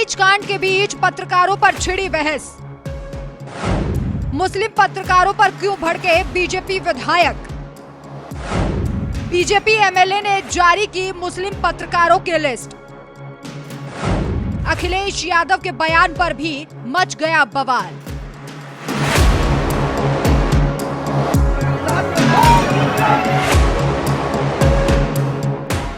बहराइच कांड के बीच पत्रकारों पर छिड़ी बहस। मुस्लिम पत्रकारों पर क्यों भड़के बीजेपी विधायक? बीजेपी एमएलए ने जारी की मुस्लिम पत्रकारों की लिस्ट। अखिलेश यादव के बयान पर भी मच गया बवाल।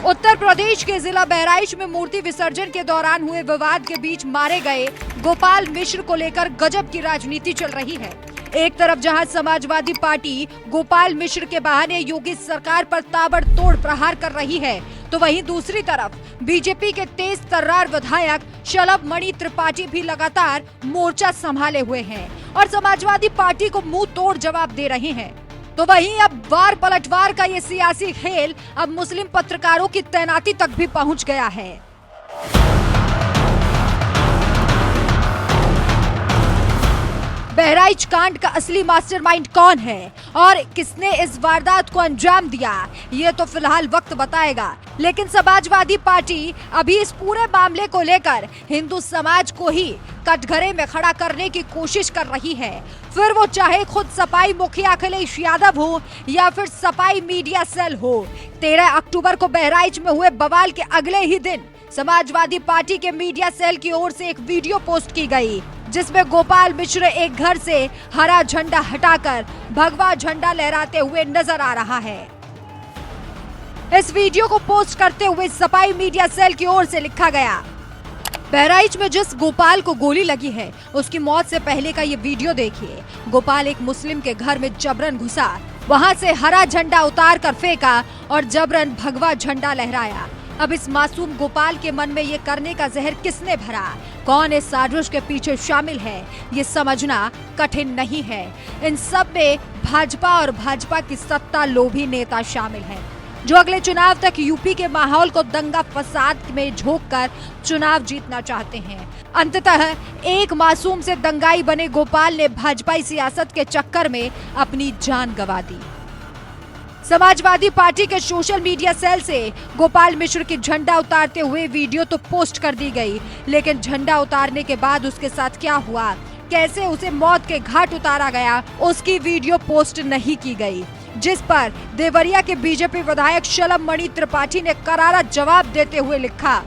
उत्तर प्रदेश के जिला बहराइच में मूर्ति विसर्जन के दौरान हुए विवाद के बीच मारे गए गोपाल मिश्र को लेकर गजब की राजनीति चल रही है। एक तरफ जहां समाजवादी पार्टी गोपाल मिश्र के बहाने योगी सरकार पर ताबड़तोड़ प्रहार कर रही है, तो वहीं दूसरी तरफ बीजेपी के तेज तर्रार विधायक शलभ मणि त्रिपाठी भी लगातार मोर्चा संभाले हुए हैं और समाजवादी पार्टी को मुंह तोड़ जवाब दे रहे हैं। तो वहीं अब वार पलटवार का ये सियासी खेल अब मुस्लिम पत्रकारों की तैनाती तक भी पहुंच गया है। बहराइच कांड का असली मास्टरमाइंड कौन है और किसने इस वारदात को अंजाम दिया, ये तो फिलहाल वक्त बताएगा। लेकिन समाजवादी पार्टी अभी इस पूरे मामले को लेकर हिंदू समाज को ही कटघरे में खड़ा करने की कोशिश कर रही है, फिर वो चाहे खुद सपाई मुखिया अखिलेश यादव हो या फिर सपाई मीडिया सेल हो। 13 अक्टूबर को बहराइच में हुए बवाल के अगले ही दिन समाजवादी पार्टी के मीडिया सेल की ओर से एक वीडियो पोस्ट की गई, जिसमें गोपाल मिश्र एक घर से हरा झंडा हटाकर भगवा झंडा लहराते हुए नजर आ रहा है। इस वीडियो को पोस्ट करते हुए सपाई मीडिया सेल की ओर से लिखा गया, बहराइच में जिस गोपाल को गोली लगी है उसकी मौत से पहले का ये वीडियो देखिए। गोपाल एक मुस्लिम के घर में जबरन घुसा, वहां से हरा झंडा उतार कर फेंका और जबरन भगवा झंडा लहराया। अब इस मासूम गोपाल के मन में ये करने का जहर किसने भरा, कौन इस साजिश के पीछे शामिल है, ये समझना कठिन नहीं है। इन सब में भाजपा और भाजपा की सत्ता लोभी नेता शामिल है, जो अगले चुनाव तक यूपी के माहौल को दंगा फसाद में झोंककर चुनाव जीतना चाहते हैं। अंततः एक मासूम से दंगाई बने गोपाल ने भाजपाई सियासत के चक्कर में अपनी जान गंवा दी। समाजवादी पार्टी के सोशल मीडिया सेल से गोपाल मिश्र की झंडा उतारते हुए वीडियो तो पोस्ट कर दी गई, लेकिन झंडा उतारने के बाद उसके साथ क्या हुआ, कैसे उसे मौत के घाट उतारा गया, उसकी वीडियो पोस्ट नहीं की गई, जिस पर देवरिया के बीजेपी विधायक शलभ मणि त्रिपाठी ने करारा जवाब देते हुए लिखा,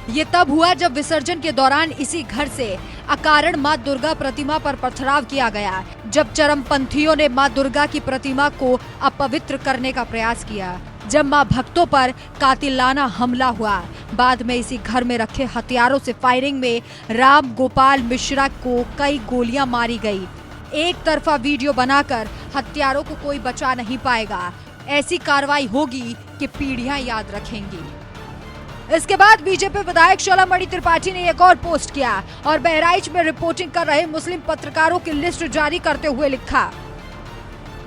ये तब हुआ जब विसर्जन के दौरान इसी घर से अकारण मां दुर्गा प्रतिमा पर पथराव किया गया, जब चरमपंथियों ने मां दुर्गा की प्रतिमा को अपवित्र करने का प्रयास किया, जब मां भक्तों पर कातिलाना हमला हुआ, बाद में इसी घर में रखे हथियारों से फायरिंग में राम गोपाल मिश्रा को कई गोलियां मारी गई। एक तरफा वीडियो बनाकर हत्यारों को कोई बचा नहीं पाएगा। ऐसी कार्रवाई होगी कि पीढ़ियां याद रखेंगी। इसके बाद बीजेपी विधायक शलभ मणि त्रिपाठी ने एक और पोस्ट किया और बहराइच में रिपोर्टिंग कर रहे मुस्लिम पत्रकारों की लिस्ट जारी करते हुए लिखा,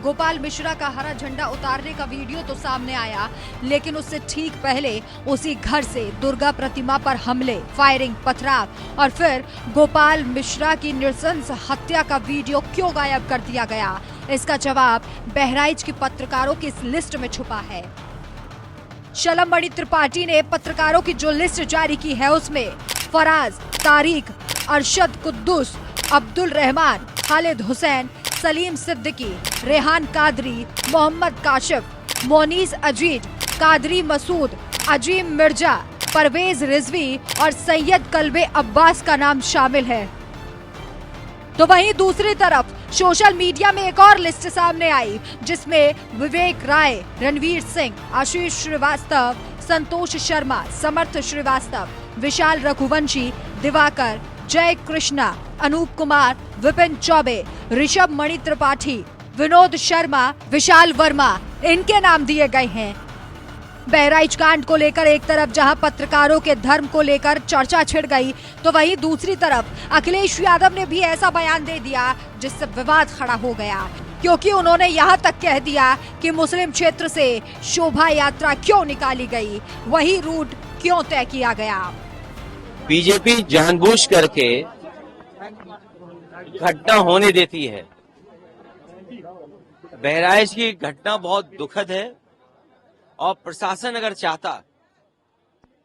गोपाल मिश्रा का हरा झंडा उतारने का वीडियो तो सामने आया, लेकिन उससे ठीक पहले उसी घर से दुर्गा प्रतिमा पर हमले, फायरिंग, पथराव और फिर गोपाल मिश्रा की नृशंस हत्या का वीडियो क्यों गायब कर दिया गया? इसका जवाब बहराइच के पत्रकारों की इस लिस्ट में छुपा है। शलभ मणि त्रिपाठी ने पत्रकारों की जो लिस्ट जारी की है उसमें फराज, तारिक, अरशद कुद्दूस, अब्दुल रहमान, खालिद हुसैन, सलीम सिद्दीकी, रेहान कादरी, मोहम्मद काशिफ, मोनीस अजीज, कादरी मसूद, अजीम मिर्जा, परवेज रिजवी और सैयद कल्बे अब्बास का नाम शामिल है। तो वहीं दूसरी तरफ सोशल मीडिया में एक और लिस्ट सामने आई, जिसमें विवेक राय, रणवीर सिंह, आशीष श्रीवास्तव, संतोष शर्मा, समर्थ श्रीवास्तव, विशाल रघुवंशी, दिवाकर, जय कृष्णा, अनूप कुमार, विपिन चौबे, ऋषभ मणि त्रिपाठी, विनोद शर्मा, विशाल वर्मा, इनके नाम दिए गए हैं। बहराइच कांड को लेकर एक तरफ जहां पत्रकारों के धर्म को लेकर चर्चा छिड़ गई, तो वहीं दूसरी तरफ अखिलेश यादव ने भी ऐसा बयान दे दिया जिससे विवाद खड़ा हो गया, क्योंकि उन्होंने यहां तक कह दिया कि मुस्लिम क्षेत्र से शोभा यात्रा क्यों निकाली गई, वही रूट क्यों तय किया गया। बीजेपी जानबूझ करके घटना होने देती है। बहराइच की घटना बहुत दुखद है और प्रशासन अगर चाहता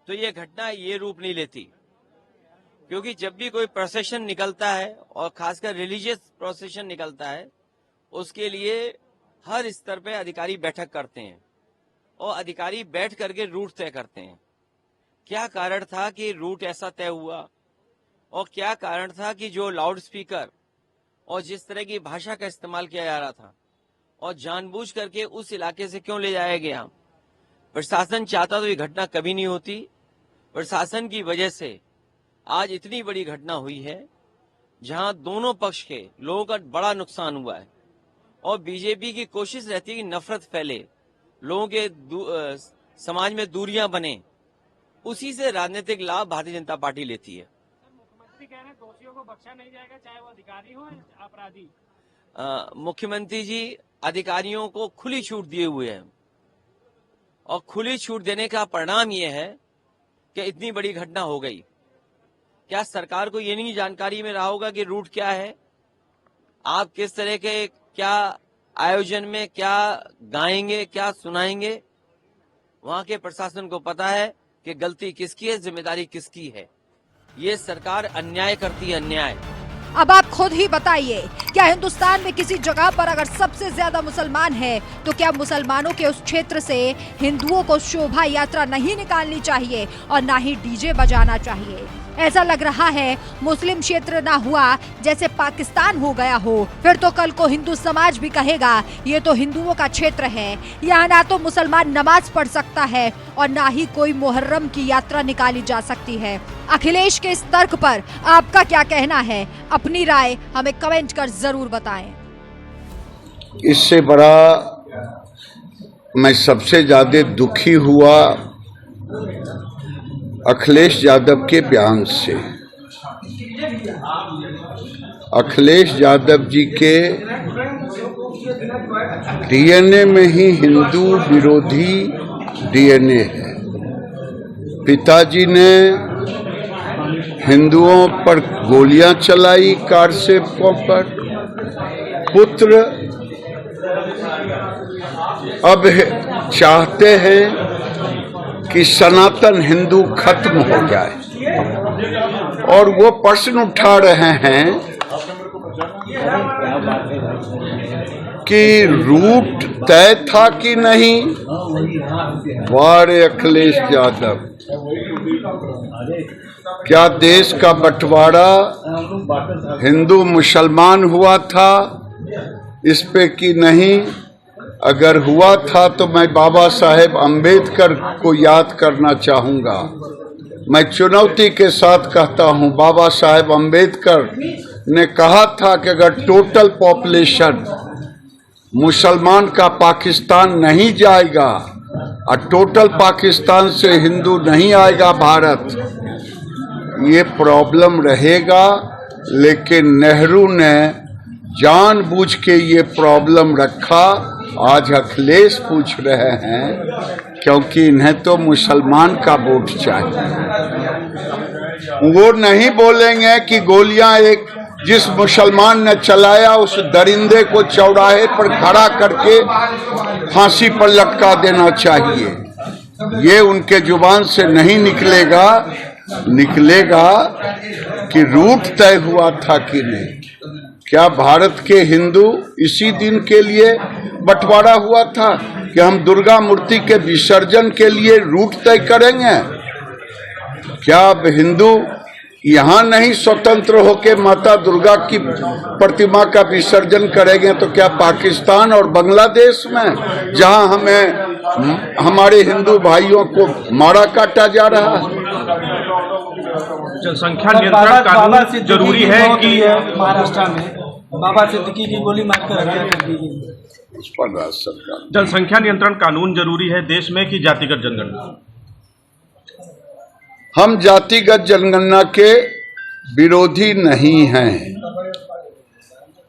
तो ये घटना ये रूप नहीं लेती। क्योंकि जब भी कोई प्रोसेशन निकलता है और खासकर रिलीजियस प्रोसेशन निकलता है, उसके लिए हर स्तर पे अधिकारी बैठक करते हैं और अधिकारी बैठ करके रूट तय करते हैं। क्या कारण था कि रूट ऐसा तय हुआ और क्या कारण था कि जो लाउड स्पीकर और जिस तरह की भाषा का इस्तेमाल किया जा रहा था और जानबूझ करके उस इलाके से क्यों ले जाया गया। प्रशासन चाहता तो ये घटना कभी नहीं होती। प्रशासन की वजह से आज इतनी बड़ी घटना हुई है जहां दोनों पक्ष के लोगों का बड़ा नुकसान हुआ है और बीजेपी की कोशिश रहती है कि नफरत फैले, लोगों के समाज में दूरियां बने, उसी से राजनीतिक लाभ भारतीय जनता पार्टी लेती है। मुख्यमंत्री कह रहे हैं दोषियों को बख्शा नहीं जाएगा, चाहे वो अधिकारी हो या अपराधी। मुख्यमंत्री जी अधिकारियों को खुली छूट दिए हुए हैं और खुली छूट देने का परिणाम ये है कि इतनी बड़ी घटना हो गई। क्या सरकार को ये नहीं जानकारी में रहा होगा कि रूट क्या है, आप किस तरह के क्या आयोजन में क्या गाएंगे, क्या सुनाएंगे। वहां के प्रशासन को पता है कि गलती किसकी है, जिम्मेदारी किसकी है। ये सरकार अन्याय करती है, अन्याय। अब आप खुद ही बताइए, क्या हिंदुस्तान में किसी जगह पर अगर सबसे ज्यादा मुसलमान है तो क्या मुसलमानों के उस क्षेत्र से हिंदुओं को शोभा यात्रा नहीं निकालनी चाहिए और ना ही डीजे बजाना चाहिए। ऐसा लग रहा है मुस्लिम क्षेत्र ना हुआ जैसे पाकिस्तान हो गया हो, फिर तो कल को हिंदू समाज भी कहेगा ये तो हिंदुओं का क्षेत्र है, यहाँ ना तो मुसलमान नमाज पढ़ सकता है और ना ही कोई मुहर्रम की यात्रा निकाली जा सकती है। अखिलेश के इस तर्क पर आपका क्या कहना है? अपनी राय हमें कमेंट कर जरूर बताएं। इससे बड़ा मैं सबसे ज्यादा दुखी हुआ अखिलेश यादव के बयान से। अखिलेश यादव जी के डीएनए में ही हिंदू विरोधी डीएनए है। पिताजी ने हिंदुओं पर गोलियां चलाई कार से पर, पुत्र अब चाहते हैं कि सनातन हिंदू खत्म हो जाए और वो प्रश्न उठा रहे हैं कि रूट तय था कि नहीं। वारे अखिलेश यादव, क्या देश का बंटवारा हिंदू मुसलमान हुआ था इस पे कि नहीं? अगर हुआ था तो मैं बाबा साहेब अंबेडकर को याद करना चाहूँगा। मैं चुनौती के साथ कहता हूँ, बाबा साहेब अंबेडकर ने कहा था कि अगर टोटल पॉपुलेशन मुसलमान का पाकिस्तान नहीं जाएगा और टोटल पाकिस्तान से हिंदू नहीं आएगा भारत, ये प्रॉब्लम रहेगा। लेकिन नेहरू ने जानबूझ के ये प्रॉब्लम रखा। आज अखिलेश पूछ रहे हैं क्योंकि इन्हें तो मुसलमान का वोट चाहिए। वो नहीं बोलेंगे कि गोलियां एक जिस मुसलमान ने चलाया उस दरिंदे को चौराहे पर खड़ा करके फांसी पर लटका देना चाहिए। ये उनके जुबान से नहीं निकलेगा। निकलेगा कि रूट तय हुआ था कि नहीं। क्या भारत के हिंदू इसी दिन के लिए बंटवारा हुआ था कि हम दुर्गा मूर्ति के विसर्जन के लिए रूट तय करेंगे? क्या अब हिंदू यहाँ नहीं स्वतंत्र होकर माता दुर्गा की प्रतिमा का विसर्जन करेंगे तो क्या पाकिस्तान और बांग्लादेश में, जहाँ हमें हमारे हिंदू भाइयों को मारा काटा जा रहा है? जनसंख्या नियंत्रण कानून जरूरी है कि महाराष्ट्र में बाबा सिद्दीकी की गोली मारकर हत्या कर दी गई। उस पर राज्य सरकार जनसंख्या नियंत्रण कानून जरूरी है देश में कि जातिगत जनगणना? हम जातिगत जनगणना के विरोधी नहीं हैं,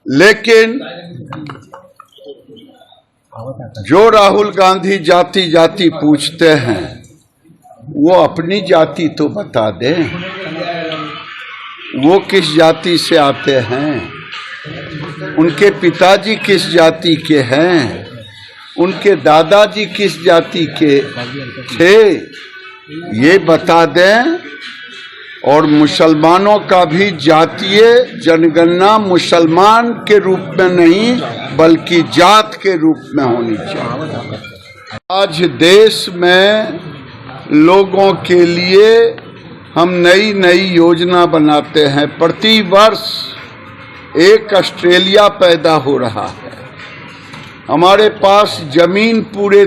लेकिन जो राहुल गांधी जाति जाति पूछते हैं वो अपनी जाति तो बता दें। वो किस जाति से आते हैं, उनके पिताजी किस जाति के हैं, उनके दादाजी किस जाति के थे, ये बता दें और मुसलमानों का भी जातीय जनगणना मुसलमान के रूप में नहीं बल्कि जात के रूप में होनी चाहिए। आज देश में लोगों के लिए हम नई नई योजना बनाते हैं। प्रति वर्ष एक ऑस्ट्रेलिया पैदा हो रहा है। हमारे पास जमीन पूरे